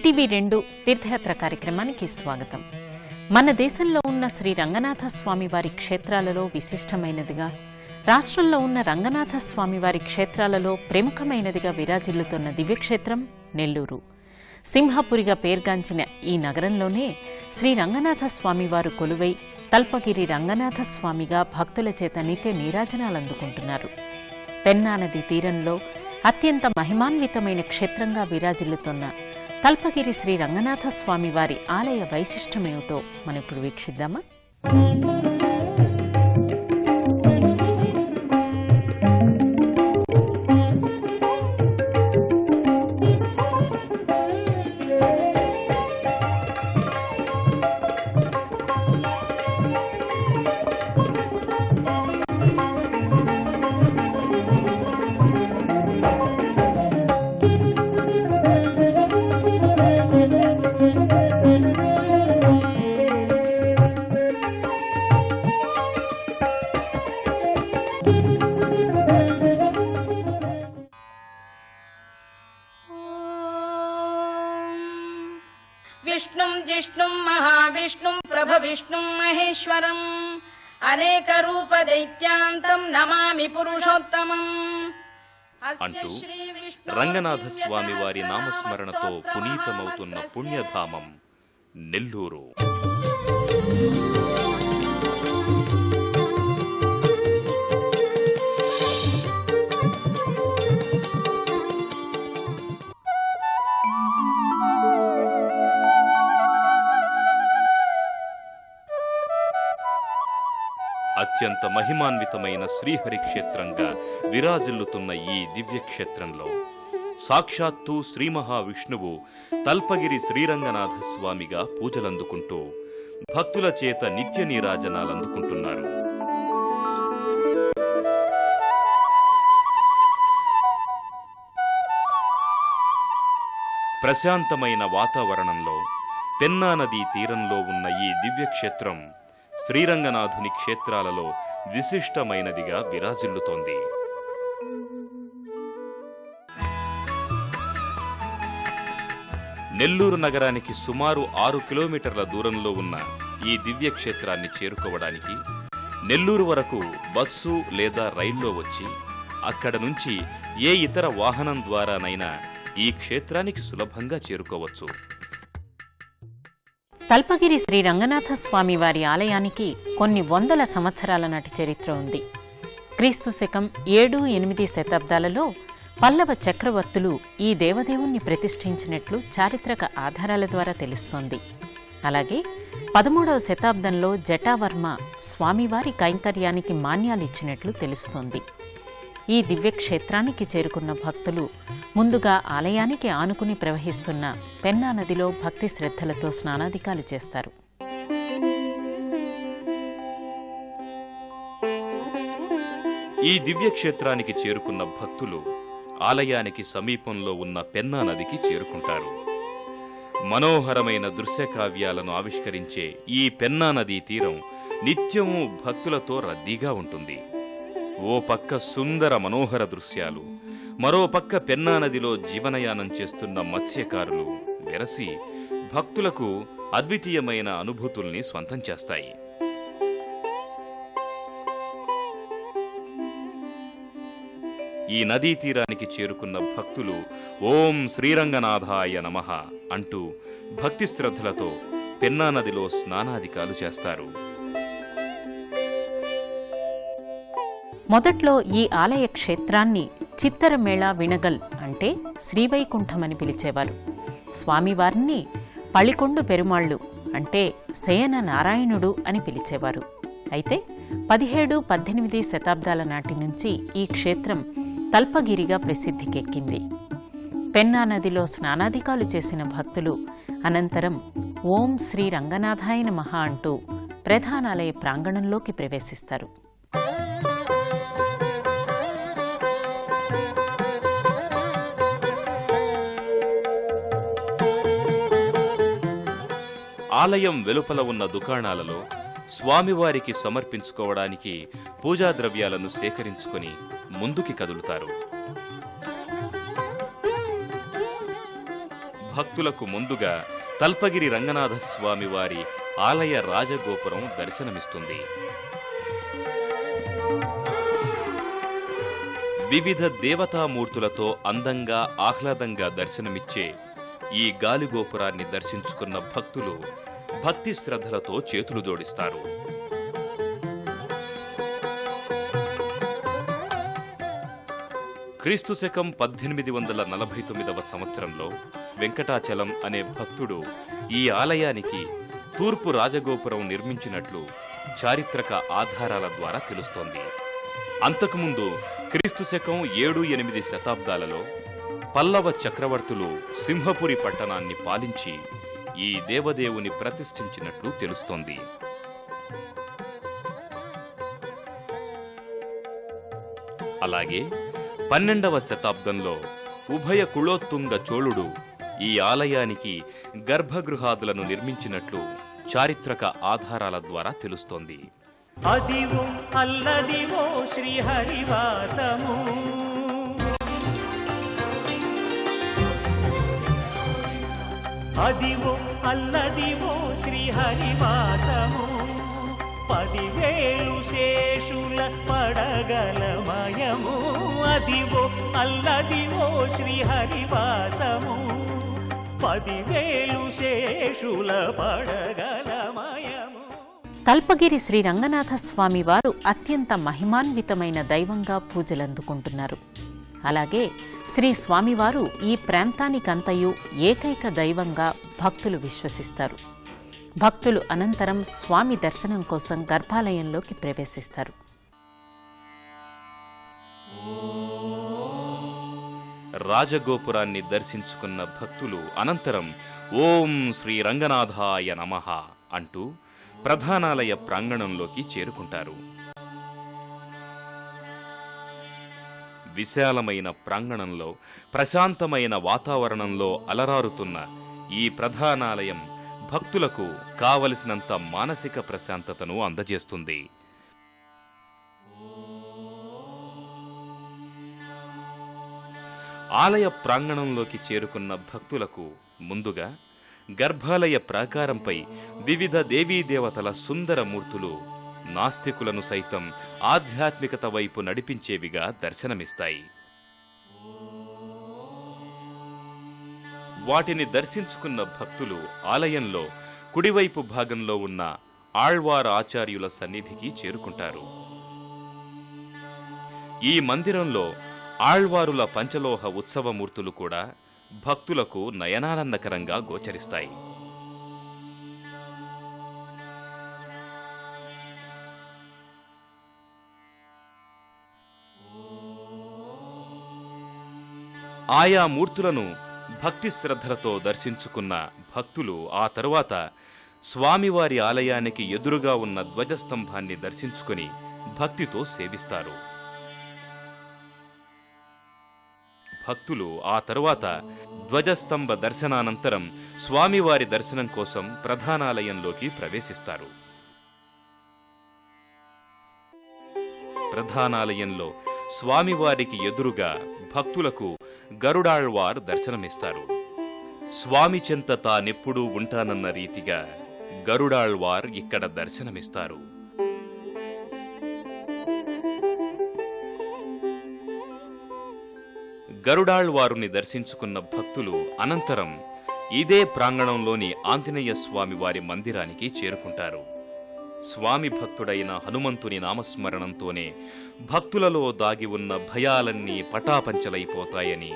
ETV 2 తీర్థయాత్ర కార్యక్రమానికి స్వాగతం. మన దేశంలో ఉన్న శ్రీ రంగనాథ స్వామివారి క్షేత్రాలలో విశిష్టమైనదిగా, రాష్ట్రంలో ఉన్న రంగనాథ స్వామివారి క్షేత్రాలలో ప్రముఖమైనదిగా విరాజిల్లుతున్న దివ్యక్షేత్రం నెల్లూరు. సింహపురిగా పేర్గాంచిన ఈ నగరంలోనే శ్రీ రంగనాథ స్వామివారు కొలువై తల్పగిరి రంగనాథ స్వామిగా భక్తుల చేత నిత్య నీరాజనాలందుకుంటున్నారు. పెన్నా నది తీరంలో అత్యంత మహిమాన్వితమైన క్షేత్రంగా విరాజిల్లుతున్న తల్పగిరి శ్రీ రంగనాథ స్వామివారి ఆలయ వైశిష్టమేమిటో మనం ఇప్పుడు వీక్షిద్దామా? విష్ణుం జిష్ణుం మహావిష్ణుం ప్రభవిష్ణుం మహేశ్వరం అనేక రూప దైత్యాంతం నమామి పురుషోత్తమం అంటూ రంగనాథ స్వామి వారి నామస్మరణతో పునీతమవుతున్న పుణ్యధామం నెల్లూరు. అత్యంత మహిమాన్వితమైన శ్రీహరి క్షేత్రంగా విరాజిల్లుతున్న ఈ దివ్యక్షేత్రంలో సాక్షాత్తు శ్రీ మహావిష్ణువు తల్పగిరి శ్రీరంగనాథ స్వామిగా పూజలందుకుంటూ భక్తుల చేత నిత్య నీరాజనాలందుకుంటున్నారు. ప్రశాంతమైన వాతావరణంలో పెన్నా నదీ తీరంలో ఉన్న ఈ దివ్యక్షేత్రం శ్రీరంగనాథుని క్షేత్రాలలో విశిష్టమైనదిగా విరాజిల్లుతోంది. నెల్లూరు నగరానికి సుమారు 6 కిలోమీటర్ల దూరంలో ఉన్న ఈ దివ్యక్షేత్రాన్ని చేరుకోవడానికి నెల్లూరు వరకు బస్సు లేదా రైల్లో వచ్చి అక్కడ నుంచి ఏ ఇతర వాహనం ద్వారానైనా ఈ క్షేత్రానికి సులభంగా చేరుకోవచ్చు. తల్పగిరి శ్రీ రంగనాథ స్వామి వారి ఆలయానికి కొన్ని వందల సంవత్సరాల నాటి చరిత్ర ఉంది. క్రీస్తు శకం 7-8 శతాబ్దాలలో పల్లవ చక్రవర్తులు ఈ దేవదేవుణ్ణి ప్రతిష్ఠించినట్లు చారిత్రక ఆధారాల ద్వారా తెలుస్తోంది. అలాగే 13వ శతాబ్దంలో జటావర్మ స్వామివారి కైంకర్యానికి మాన్యాలిచ్చినట్లు తెలుస్తోంది. ఈ దివ్యక్షేత్రానికి చేరుకున్న భక్తులు ముందుగా ఆలయానికి ఆనుకుని ప్రవహిస్తున్న పెన్నా నదిలో భక్తి శ్రద్ధలతో స్నానాధికాలు చేస్తారు. ఈ దివ్యక్షేత్రానికి చేరుకున్న భక్తులు ఆలయానికి సమీపంలో ఉన్న పెన్నా నదికి చేరుకుంటారు. మనోహరమైన దృశ్యకావ్యాలను ఆవిష్కరించే ఈ పెన్నా నదీ తీరం నిత్యము భక్తులతో రద్దీగా ఉంటుంది. ఓ పక్క సుందర మనోహర దృశ్యాలు, మరో పక్క పెన్నా నదిలో జీవనయానం చేస్తున్న మత్స్యకారులు వెరసి భక్తులకు అద్వితీయమైన అనుభూతుల్ని స్వంతం చేస్తాయి. ఈ నదీ తీరానికి చేరుకున్న భక్తులు ఓం శ్రీరంగనాథాయ నమః అంటూ భక్తి శ్రద్ధలతో పెన్నా నదిలో స్నానాధికాలు చేస్తారు. మొదట్లో ఈ ఆలయ క్షేత్రాన్ని చిత్తరమేళ వినగల్ అంటే శ్రీవైకుంఠమని పిలిచేవారు. స్వామివారిని పళికొండు పెరుమాళ్ళు అంటే శయన నారాయణుడు అని పిలిచేవారు. అయితే 17-18 శతాబ్దాల నాటి నుంచి ఈ క్షేత్రం తల్పగిరిగా ప్రసిద్ధికెక్కింది. పెన్నా నదిలో స్నానాధికాలు చేసిన భక్తులు అనంతరం ఓం శ్రీ రంగనాథాయ నమః అంటూ ప్రధానాలయ ప్రాంగణంలోకి ప్రవేశిస్తారు. ఆలయం వెలుపల ఉన్న దుకాణాలలో స్వామివారికి సమర్పించుకోవడానికి పూజా ద్రవ్యాలను సేకరించుకొని ముందుకి కదులుతారు. భక్తులకు ముందుగా తల్పగిరి రంగనాథ స్వామి వారి ఆలయ రాజగోపురం దర్శనమిస్తుంది. వివిధ దేవతామూర్తులతో అందంగా ఆహ్లాదంగా దర్శనమిచ్చే ఈ గాలిగోపురాన్ని దర్శించుకున్న భక్తులు భక్తి శ్రద్ధలతో చేతులు జోడిస్తారు. క్రీస్తు శకం 1849వ సంవత్సరంలో వెంకటాచలం అనే భక్తుడు ఈ ఆలయానికి తూర్పు రాజగోపురం నిర్మించినట్లు చారిత్రక ఆధారాల ద్వారా తెలుస్తోంది. అంతకుముందు క్రీస్తు శకం 7-8 శతాబ్దాలలో పల్లవ చక్రవర్తులు సింహపురి పట్టణాన్ని పాలించి ఈ దేవదేవుని ప్రతిష్ఠించినట్లు తెలుస్తోంది. అలాగే 12వ శతాబ్దంలో ఉభయ కుళోత్తుంగ చోళుడు ఈ ఆలయానికి గర్భగృహాదులను నిర్మించినట్లు చారిత్రక ఆధారాల ద్వారా తెలుస్తోంది. అదివో అల్లదివో శ్రీహరివాసము, అదివో అల్లదివో శ్రీహరివాసము, 10,000 శేషుల పడగలమయము. అదివో అల్లదివో శ్రీహరివాసము, 10,000 శేషుల పడగలమయము. తల్పగిరి శ్రీ రంగనాథ స్వామి వారు అత్యంత మహిమాన్వితమైన దైవంగా పూజలందుకుంటున్నారు. అలాగే శ్రీ స్వామివారు ఈ ప్రాంతానికంతయు ఏకైక దైవంగా భక్తులు విశ్వసిస్తారు. భక్తులు అనంతరం స్వామి దర్శనం కోసం గర్భాలయంలోకి ప్రవేశిస్తారు. రాజగోపురాన్ని దర్శించుకున్న భక్తులు అనంతరం ఓం శ్రీ రంగనాథాయ నమః అంటూ ప్రధానాలయ ప్రాంగణంలోకి చేరుకుంటారు. విశాలమైన ప్రాంగణంలో ప్రశాంతమైన వాతావరణంలో అలరారుతున్న ఈ ప్రధానాలయం భక్తులకు కావలసినంత మానసిక ప్రశాంతతను అందజేస్తుంది. ఆలయ ప్రాంగణంలోకి చేరుకున్న భక్తులకు ముందుగా గర్భాలయ ప్రాకారంపై వివిధ దేవీదేవతల సుందర మూర్తులు నాస్తికులను సైతం ఆధ్యాత్మికత వైపు నడిపించేవిగా దర్శనమిస్తాయి. వాటిని దర్శించుకున్న భక్తులు ఆలయంలో కుడివైపు భాగంలో ఉన్న ఆళ్వార్ ఆచార్యుల సన్నిధికి చేరుకుంటారు. ఈ మందిరంలో ఆళ్వారుల పంచలోహ ఉత్సవమూర్తులు కూడా భక్తులకు నయనానందకరంగా గోచరిస్తాయి. ఆయా మూర్తులను భక్తి శ్రద్ధలతో దర్శించుకున్న భక్తులు ఆ తరువాత స్వామివారి ఆలయానికి ఎదురుగా ఉన్న ధ్వజస్తంభాన్ని దర్శించుకుని భక్తితో సేవిస్తారు. భక్తులు ఆ తరువాత ధ్వజస్తంభ దర్శనానంతరం స్వామివారి దర్శనం కోసం ప్రధానాలయంలోకి ప్రవేశిస్తారు. ప్రధానాలయంలో స్వామివారికి ఎదురుగా భక్తులకు గరుడాళ్వార్ దర్శనమిస్తారు. స్వామి చెంత తానెప్పుడూ ఉంటానన్న రీతిగా గరుడాళ్వార్ ఇక్కడ దర్శనమిస్తారు. గరుడాళ్వారుని దర్శించుకున్న భక్తులు అనంతరం ఇదే ప్రాంగణంలోని ఆంజనేయ స్వామి వారి మందిరానికి చేరుకుంటారు. స్వామి భక్తుడైన హనుమంతుని నామస్మరణంతోనే భక్తులలో దాగి ఉన్న భయాలన్నీ పటాపంచలైపోతాయని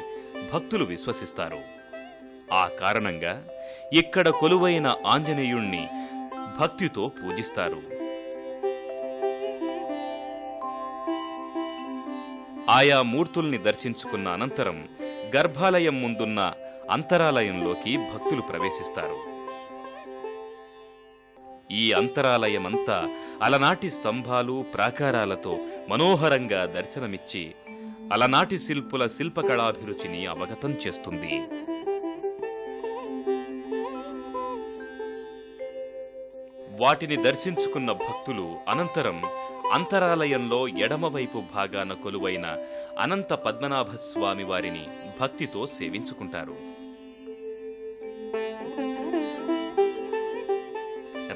భక్తులు విశ్వసిస్తారు. ఆ కారణంగా ఇక్కడ కొలువైన ఆంజనేయుణ్ణి భక్తితో పూజిస్తారు. ఆయా మూర్తుల్ని దర్శించుకున్న అనంతరం గర్భాలయం ముందున్న అంతరాలయంలోకి భక్తులు ప్రవేశిస్తారు. ఈ అంతరాలయమంతా అలనాటి స్తంభాలు ప్రాకారాలతో మనోహరంగా దర్శనమిచ్చి అలనాటి శిల్పుల శిల్పకళాభిరుచిని అవగతం చేస్తుంది. వాటిని దర్శించుకున్న భక్తులు అనంతరం అంతరాలయంలో ఎడమవైపు భాగాన కొలువైన అనంత పద్మనాభ స్వామి వారిని భక్తితో సేవించుకుంటారు.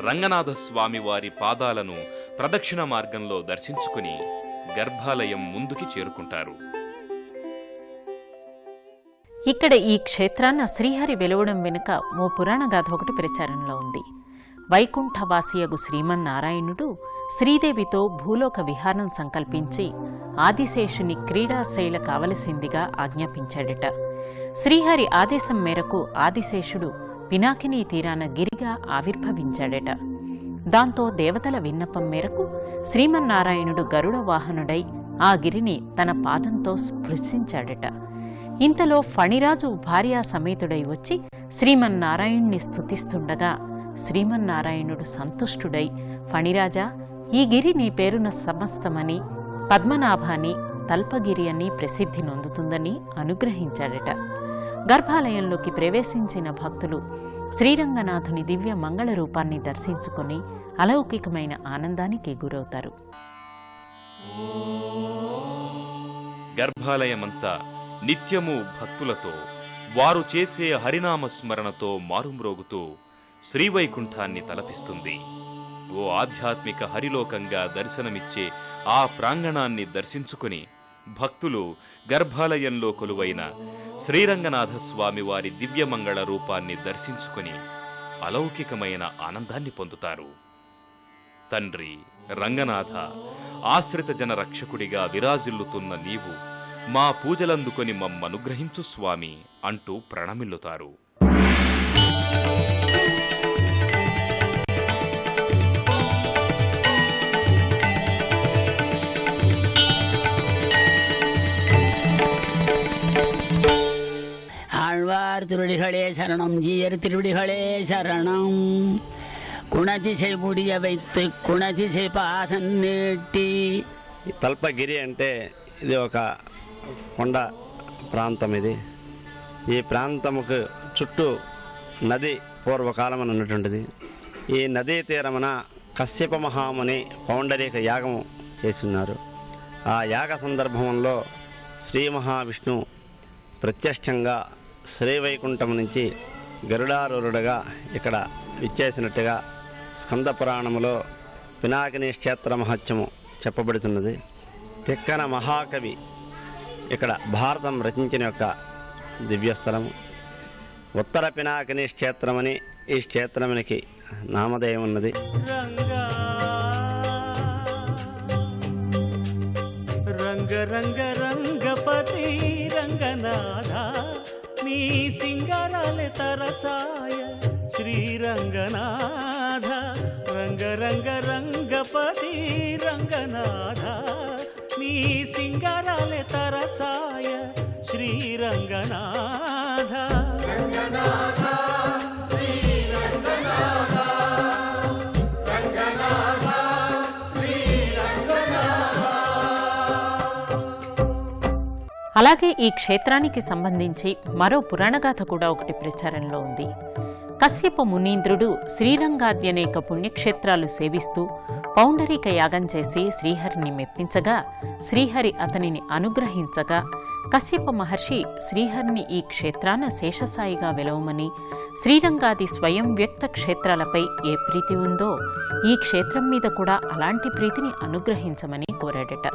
రంగనాథస్వామి వారి పాదాలను ప్రదక్షిణ మార్గంలో దర్శించుకుని గర్భాలయం ముందుకి చేరుకుంటారు. ఇక్కడ ఈ క్షేత్రాన్న శ్రీహరి వెలువడం వెనుక ఓ పురాణగాథ ఒకటి ప్రచారంలో ఉంది. వైకుంఠవాసియగు శ్రీమన్నారాయణుడు శ్రీదేవితో భూలోక విహారం సంకల్పించి ఆదిశేషుని క్రీడాశైల కావలసిందిగా ఆజ్ఞాపించాడట. శ్రీహరి ఆదేశం మేరకు ఆదిశేషుడు పినాకినీ తీరాన గిరిగా ఆవిర్భవించాడట. దాంతో దేవతల విన్నపం మేరకు శ్రీమన్నారాయణుడు గరుడ వాహనుడై ఆ గిరిని తన పాదంతో స్పృశించాడట. ఇంతలో ఫణిరాజు భార్యా సమేతుడై వచ్చి శ్రీమన్నారాయణ్ణి స్తుతిస్తుండగా శ్రీమన్నారాయణుడు సంతుష్టుడై, ఫణిరాజా, ఈ గిరి నీ పేరున సమస్తమని, పద్మనాభాని, తల్పగిరి అని ప్రసిద్ధి నొందుతుందని అనుగ్రహించాడట. గర్భాలయంలోకి ప్రవేశించిన భక్తులు శ్రీరంగనాథుని దివ్య మంగళ రూపాన్ని దర్శించుకుని అలౌకికమైన ఆనందానికి గురవుతారు. గర్భాలయమంతా నిత్యము భక్తులతో, వారు చేసే హరినామస్మరణతో మారుమ్రోగుతూ శ్రీవైకుంఠాన్ని తలపిస్తుంది. ఓ ఆధ్యాత్మిక హరిలోకంగా దర్శనమిచ్చే ఆ ప్రాంగణాన్ని దర్శించుకుని భక్తులు గర్భాలయంలో కొలువైన శ్రీరంగనాథస్వామి వారి దివ్యమంగళ రూపాన్ని దర్శించుకుని అలౌకికమైన ఆనందాన్ని పొందుతారు. తండ్రి రంగనాథ, ఆశ్రిత జన రక్షకుడిగా విరాజిల్లుతున్న నీవు మా పూజలందుకొని మమ్మనుగ్రహించు స్వామి అంటూ ప్రణమిల్లుతారు. ஆழ்வார் திருடிகளே சரணம், ஜீயர் திருடிகளே சரணம். குணதிசை முடிய வைத்து குணதிசை பாதం నీటి. తల్పగిరి అంటే ఇది ఒక కొండ ప్రాంతం. ఈ ప్రాంతముకు చుట్టూ నది పూర్వకాలమున ఉన్నటువంటిది. ఈ నదీ తీరమున కశ్యప మహాముని పౌండరీక యాగము చేస్తున్నారు. ఆ యాగ సందర్భంలో శ్రీ మహావిష్ణువు ప్రత్యక్షంగా శ్రీవైకుంఠం నుంచి గరుడారూరుడుగా ఇక్కడ విచ్చేసినట్టుగా స్కంద పురాణములో పినాకినీ క్షేత్ర మహత్యము చెప్పబడుతున్నది. తిక్కన మహాకవి ఇక్కడ భారతం రచించిన యొక్క దివ్యస్థలము. ఉత్తర పినాకినీ క్షేత్రమని ఈ క్షేత్రమునికి నామధేయం ఉన్నది. రంగ రంగ రంగపతి రంగనాథ, నీ సింగారాలే తరచాయ శ్రీరంగనాథ. రంగ రంగ రంగపతి రంగనాథ, నీ సింగారాలే తరచాయ శ్రీరంగనాథ. అలాగే ఈ క్షేత్రానికి సంబంధించి మరో పురాణగాథ కూడా ఒకటి ప్రచారంలో ఉంది. కశ్యప మునీంద్రుడు శ్రీరంగాద్యనేక పుణ్యక్షేత్రాలు సేవిస్తూ పౌండరీక యాగం చేసి శ్రీహరిని మెప్పించగా, శ్రీహరి అతనిని అనుగ్రహించగా, కశ్యప మహర్షి శ్రీహరిని ఈ క్షేత్రాన శేషసాయిగా వెలవమని, శ్రీరంగాది స్వయం వ్యక్త క్షేత్రాలపై ఏ ప్రీతి ఉందో ఈ క్షేత్రం మీద కూడా అలాంటి ప్రీతిని అనుగ్రహించమని కోరాడట.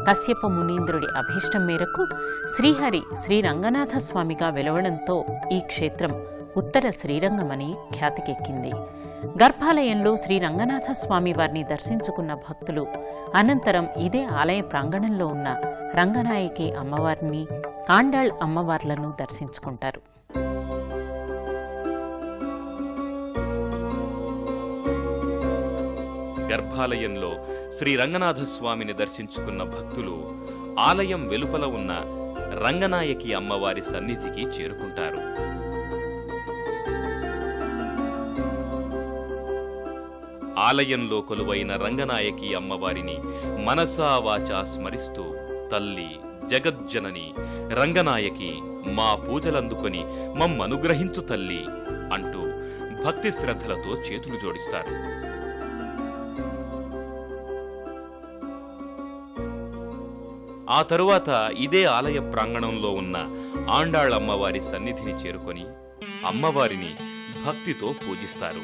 కశ్యప మునీంద్రుడి అభీష్టం మేరకు శ్రీహరి శ్రీరంగనాథస్వామిగా వెలవడంతో ఈ క్షేత్రం ఉత్తర శ్రీరంగమని ఖ్యాతికెక్కింది. గర్భాలయంలో శ్రీరంగనాథస్వామి వారిని దర్శించుకున్న భక్తులు అనంతరం ఇదే ఆలయ ప్రాంగణంలో ఉన్న రంగనాయకి అమ్మవారిని, ఆండాళ్ అమ్మవార్లను దర్శించుకుంటారు. గర్భాలయంలో శ్రీ రంగనాథస్వామిని దర్శించుకున్న భక్తులు ఆలయం వెలుపల ఉన్న రంగనాయకి అమ్మవారి సన్నిధికి చేరుకుంటారు. ఆలయంలో కొలువైన రంగనాయకి అమ్మవారిని మనసా వాచా స్మరిస్తూ, తల్లి జగజ్జనని రంగనాయకి, మా పూజలందుకొని మమ్మనుగ్రహించు తల్లి అంటూ భక్తి శ్రద్ధలతో చేతులు జోడిస్తారు. ఆ తరువాత ఇదే ఆలయ ప్రాంగణంలో ఉన్న ఆండాళ్ అమ్మవారి సన్నిధిని చేరుకొని అమ్మవారిని భక్తితో పూజిస్తారు.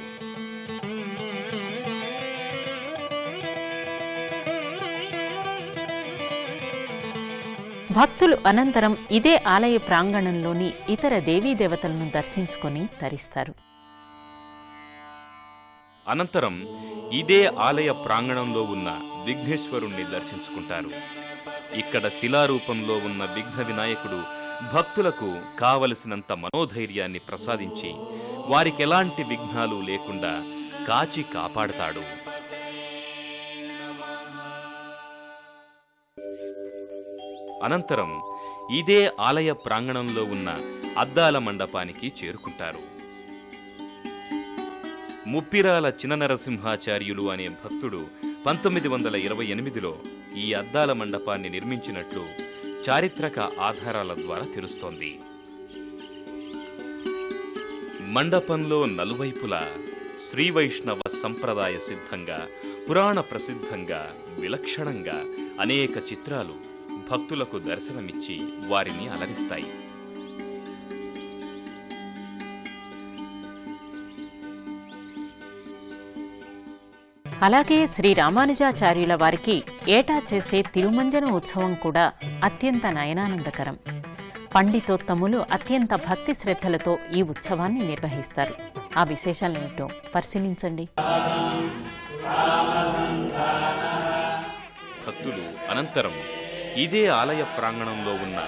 భక్తులు అనంతరం ఇదే ఆలయ ప్రాంగణంలోని ఇతర దేవీదేవతలను దర్శించుకొని తరిస్తారు. అనంతరం ఇదే ఆలయ ప్రాంగణంలో ఉన్న విఘ్నేశ్వరుణ్ణి దర్శించుకుంటారు. ఇక్కడ శిలారూపంలో ఉన్న విఘ్న వినాయకుడు భక్తులకు కావలసినంత మనోధైర్యాన్ని ప్రసాదించి వారికెలాంటి విఘ్నాలు లేకుండా కాచి కాపాడతాడు. అనంతరం ఇదే ఆలయ ప్రాంగణంలో ఉన్న అద్దాల మండపానికి చేరుకుంటారు. ముప్పిరాల చిననరసింహాచార్యులు అనే భక్తుడు 1928లో ఈ అద్దాల మండపాన్ని నిర్మించినట్లు చారిత్రక ఆధారాల ద్వారా తెలుస్తోంది. మండపంలో నలువైపులా శ్రీవైష్ణవ సంప్రదాయ సిద్ధంగా, పురాణ ప్రసిద్ధంగా, విలక్షణంగా అనేక చిత్రాలు భక్తులకు దర్శనమిచ్చి వారిని అలరిస్తాయి. అలాగే శ్రీ రామానుజాచార్యుల వారికి ఏటా చేసే తిరుమంజన ఉత్సవం కూడా అత్యంత నయనానందకరం. పండితోత్తములు అత్యంత భక్తి శ్రద్ధలతో ఈ ఉత్సవాన్ని నిర్వహిస్తారు. ఆ విశేషాలేమిటో పరిశీలించండి. భక్తులు అనంతరం ఇదే ఆలయ ప్రాంగణంలో ఉన్న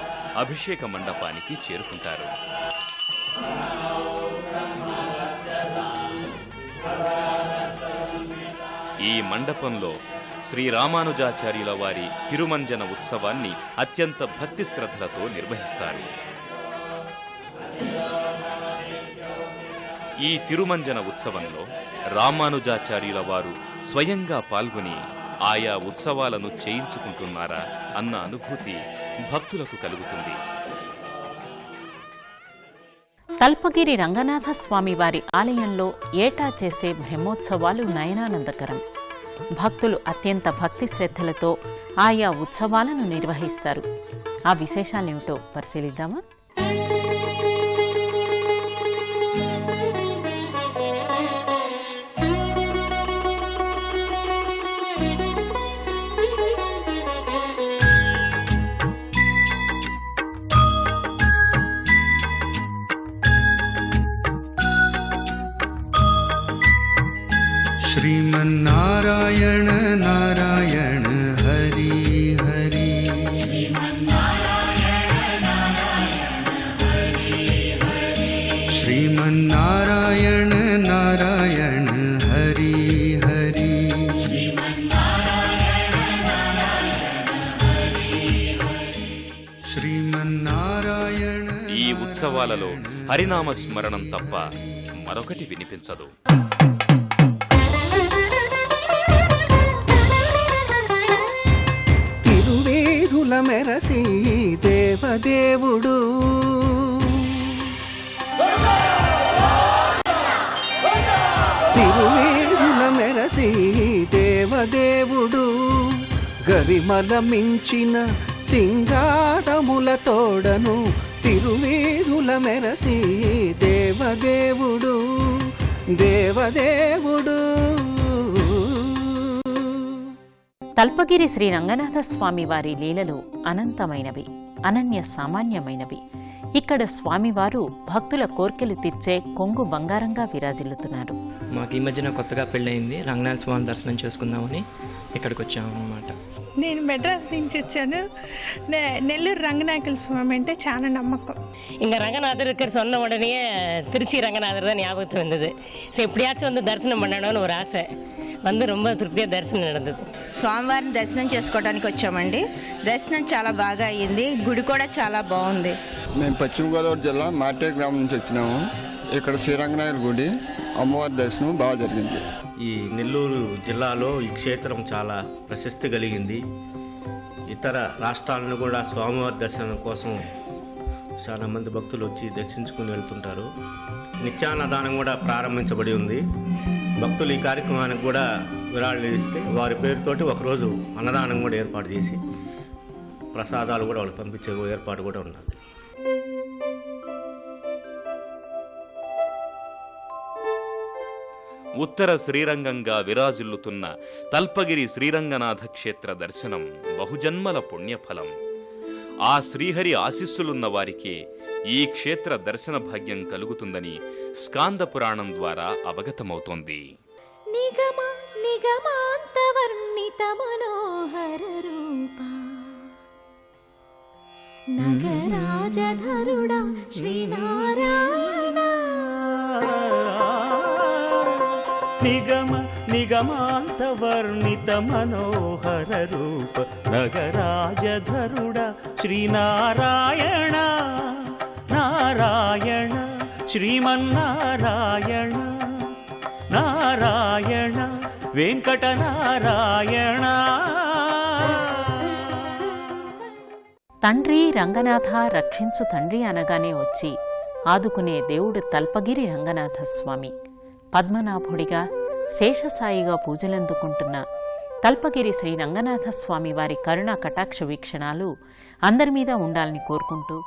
అభిషేక మండపానికి చేరుకుంటారు. ఈ మండపంలో శ్రీ రామానుజాచార్యుల వారి తిరుమంజన ఉత్సవాన్ని అత్యంత భక్తి శ్రద్ధలతో నిర్వహిస్తారు. ఈ తిరుమంజన ఉత్సవంలో రామానుజాచార్యుల వారు స్వయంగా పాల్గొని ఆయా ఉత్సవాలను చేయించుకుంటున్నారా అన్న అనుభూతి భక్తులకు కలుగుతుంది. తల్పగిరి రంగనాథ స్వామి వారి ఆలయంలో ఏటా చేసే బ్రహ్మోత్సవాలు నయనానందకరం. భక్తులు అత్యంత భక్తి శ్రద్ధలతో ఆయా ఉత్సవాలను నిర్వహిస్తారు. ఆ విశేషాలేమిటో పరిశీలిద్దామా? श्रीमन्नारायण नारायण हरि हरि, श्रीमन्नारायण नारायण हरि हरि, श्रीमन्नारायण. ఈ ఉత్సవాలలో హరినామ స్మరణం తప్ప మరొకటి వినిపించదు. తిరువేధుల మెరసి దేవదేవుడు, తిరువేధుల మెరసి దేవదేవుడు, గరిమల మించిన సింగారముల తోడను తిరువేధుల మెరసి దేవదేవుడు, దేవదేవుడు. తల్పగిరి శ్రీ రంగనాథ స్వామి వారి లీలలు అనంతమైనవి, అనన్య సామాన్యమైనవి. ఇక్కడ స్వామివారు భక్తుల కోర్కెలు తీర్చే కొంగు బంగారంగా విరాజిల్లుతున్నారు. మాకు ఈ మధ్యన కొత్తగా పెళ్ళయింది, రంగనాథ స్వామి దర్శనం చేసుకుందామని ఇక్కడికి వచ్చాము అన్నమాట. నేను మెడ్రాస్ నుంచి వచ్చాను. నెల్లూరు రంగనాయకుల స్వామి అంటే చాలా నమ్మకం. இங்கே ரங்கநாதருக்கு சொன்ன உடனே திருச்சி ரங்கநாதர் தான் ஞாபகத்துக்கு வந்தது. ஸோ எப்படியாச்சும் வந்து தரிசனம் பண்ணணும்னு ஒரு ஆசை வந்து ரொம்ப திருப்தியாக దర్శనం நடந்தது. స్వామివారిని దర్శనం చేసుకోవడానికి వచ్చామండి. దర్శనం చాలా బాగా అయ్యింది. గుడి కూడా చాలా బాగుంది. మేము పశ్చిమ గోదావరి జిల్లా మార్టే గ్రామం నుంచి వచ్చినాము. ఇక్కడ శ్రీరంగనాయకుడి గుడి అమ్మవారి దర్శనం బాగా జరిగింది. ఈ నెల్లూరు జిల్లాలో ఈ క్షేత్రం చాలా ప్రశస్తి కలిగింది. ఇతర రాష్ట్రాలను కూడా స్వామివారి దర్శనం కోసం చాలా మంది భక్తులు వచ్చి దర్శించుకుని వెళ్తుంటారు. నిత్యాన్నదానం కూడా ప్రారంభించబడి ఉంది. భక్తులు ఈ కార్యక్రమానికి కూడా విరాళాలు ఇస్తే వారి పేరుతోటి ఒకరోజు అన్నదానం కూడా ఏర్పాటు చేసి ప్రసాదాలు కూడా వాళ్ళు పంపించే ఏర్పాటు కూడా ఉన్నది. ఉత్తర శ్రీరంగంగా విరాజిల్లుతున్న తల్పగిరి శ్రీరంగనాథ క్షేత్ర దర్శనం బహుజన్మల పుణ్యఫలం. ఆ శ్రీహరి ఆశీస్సులున్న వారికే ఈ క్షేత్ర దర్శన భాగ్యం కలుగుతుందని స్కాంద పురాణం ద్వారా అవగతమవుతోంది. నిగమ నిగమాంతవర్ణిత మనోహర రూప నగరాజధరుడా శ్రీనారాయణ. నిగమ నిగమాంత వర్ణిత మనోహర రూప నగరాజధరుడ శ్రీనారాయణ. నారాయణ శ్రీమన్నారాయణ నారాయణ వెంకటనారాయణ. తండ్రి రంగనాథ రక్షించు తండ్రి అనగానే వచ్చి ఆదుకునే దేవుడు తల్పగిరి రంగనాథ స్వామి. పద్మనాభుడిగా శేషసాయిగా పూజలందుకుంటున్న తల్పగిరి శ్రీ రంగనాథ స్వామి వారి కరుణా కటాక్ష వీక్షణాలు అందరి మీద ఉండాలని కోరుకుంటూ